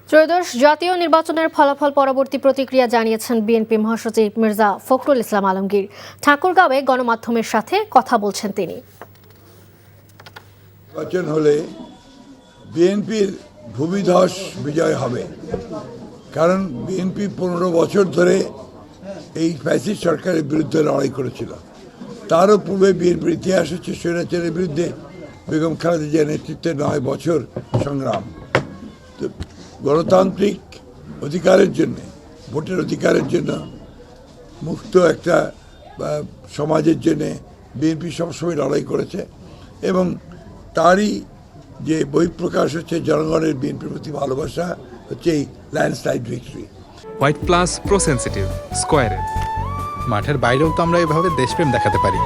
ত্রয়োদশ জাতীয় নির্বাচনের ফলাফল পরবর্তী প্রতিক্রিয়া জানিয়েছেন বিএনপি মহাসচিব মির্জা ফখরুল ইসলাম আলমগীর। ঠাকুরগাঁওয়ে গণমাধ্যমের সাথে কথা বলছেন তিনি। নির্বাচন হলে বিএনপির ভূমিধস বিজয় হবে, কারণ বিএনপি 15 বছর ধরে এই ফ্যাসিস্ট সরকারের বিরুদ্ধে লড়াই করেছিল। তারও পূর্বে বিএনপির ইতিহাস হচ্ছে স্বৈরাচারের বিরুদ্ধে বেগম খালেদা জিয়ার নেতৃত্বে 9 বছর সংগ্রাম। তো গণতান্ত্রিক অধিকারের জন্য, ভোটের অধিকারের জন্য, মুক্ত একটা সমাজের জন্য বিএনপি সবসময় লড়াই করেছে এবং তারই যে বহিঃপ্রকাশ হচ্ছে জনগণের বিএনপির প্রতি ভালোবাসা, হচ্ছে এই landslide victory. White plus pro sensitive স্কয়ারে মাঠের বাইরেও তো আমরা এভাবে দেশপ্রেম দেখাতে পারি।